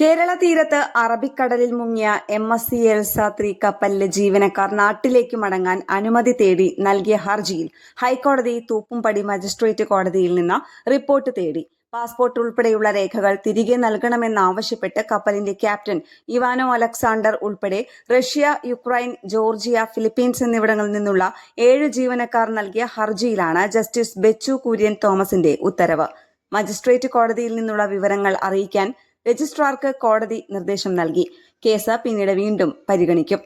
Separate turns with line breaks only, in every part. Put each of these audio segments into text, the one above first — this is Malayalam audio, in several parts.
കേരള തീരത്ത് അറബിക്കടലിൽ മുങ്ങിയ MSC എൽസ 3 കപ്പലിലെ ജീവനക്കാർ നാട്ടിലേക്ക് മടങ്ങാൻ അനുമതി തേടി നൽകിയ ഹർജിയിൽ ഹൈക്കോടതി തൂപ്പുംപടി മജിസ്ട്രേറ്റ് കോടതിയിൽ നിന്ന് റിപ്പോർട്ട് തേടി. പാസ്പോർട്ട് ഉൾപ്പെടെയുള്ള രേഖകൾ തിരികെ നൽകണമെന്നാവശ്യപ്പെട്ട് കപ്പലിന്റെ ക്യാപ്റ്റൻ ഇവാനോ അലക്സാണ്ടർ ഉൾപ്പെടെ റഷ്യ, യുക്രൈൻ, ജോർജിയ, ഫിലിപ്പീൻസ് എന്നിവിടങ്ങളിൽ നിന്നുള്ള 7 ജീവനക്കാർ നൽകിയ ഹർജിയിലാണ് ജസ്റ്റിസ് ബെച്ചു കുര്യൻ തോമസിന്റെ ഉത്തരവ്. മജിസ്ട്രേറ്റ് കോടതിയിൽ നിന്നുള്ള വിവരങ്ങൾ അറിയിക്കാൻ രജിസ്ട്രാർക്ക് കോടതി നിർദ്ദേശം നൽകി. കേസ് പിന്നീട് വീണ്ടും പരിഗണിക്കും.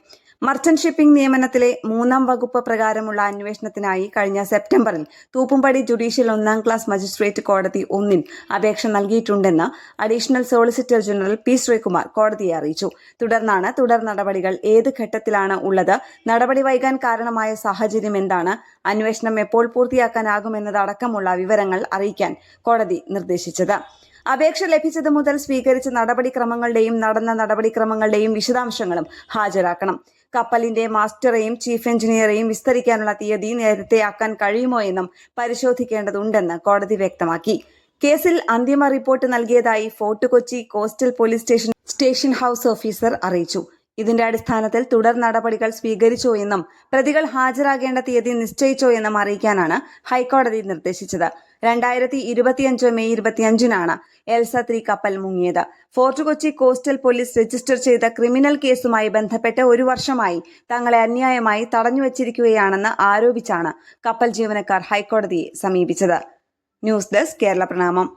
മർച്ചന്റ് ഷിപ്പിംഗ് നിയമനത്തിലെ 3-ാം വകുപ്പ് പ്രകാരമുള്ള അന്വേഷണത്തിനായി കഴിഞ്ഞ സെപ്റ്റംബറിൽ തൂപ്പുംപടി ജുഡീഷ്യൽ 1-ാം ക്ലാസ് മജിസ്ട്രേറ്റ് കോടതി 1-ൽ അപേക്ഷ നൽകിയിട്ടുണ്ടെന്ന് additional solicitor general P Sreekumar കോടതിയെ അറിയിച്ചു. തുടർന്നാണ് തുടർ നടപടികൾ ഏത് ഘട്ടത്തിലാണ് ഉള്ളത്, നടപടി വൈകാൻ കാരണമായ സാഹചര്യം എന്താണ്, അന്വേഷണം എപ്പോൾ പൂർത്തിയാക്കാനാകുമെന്നതടക്കമുള്ള വിവരങ്ങൾ അറിയിക്കാൻ കോടതി നിർദ്ദേശിച്ചത്. അപേക്ഷ ലഭിച്ചത് മുതൽ സ്വീകരിച്ച നടപടിക്രമങ്ങളുടെയും നടന്ന നടപടിക്രമങ്ങളുടെയും വിശദാംശങ്ങളും ഹാജരാക്കണം. കപ്പലിന്റെ മാസ്റ്ററെയും ചീഫ് എഞ്ചിനീയറെയും വിസ്തരിക്കാനുള്ള തീയതി നേരത്തെയാക്കാൻ കഴിയുമോ എന്നും പരിശോധിക്കേണ്ടതുണ്ടെന്ന് കോടതി വ്യക്തമാക്കി. കേസിൽ അന്തിമ റിപ്പോർട്ട് നൽകിയതായി fort Kochi coastal police station house officer അറിയിച്ചു. ഇതിന്റെ അടിസ്ഥാനത്തിൽ തുടർ നടപടികൾ സ്വീകരിച്ചോ എന്നും പ്രതികൾ ഹാജരാകേണ്ട തീയതി നിശ്ചയിച്ചോ എന്നും അറിയിക്കാനാണ് ഹൈക്കോടതി നിർദ്ദേശിച്ചത്. 2025 മെയ് 25-നാണ് എൽസ 3 കപ്പൽ മുങ്ങിയത്. Fort Kochi coastal police register ചെയ്ത ക്രിമിനൽ കേസുമായി ബന്ധപ്പെട്ട് 1 വർഷമായി തങ്ങളെ അന്യായമായി തടഞ്ഞുവച്ചിരിക്കുകയാണെന്ന് ആരോപിച്ചാണ് കപ്പൽ ജീവനക്കാർ ഹൈക്കോടതിയെ സമീപിച്ചത്. ന്യൂസ് ഡെസ്ക് കേരള പ്രണാമം.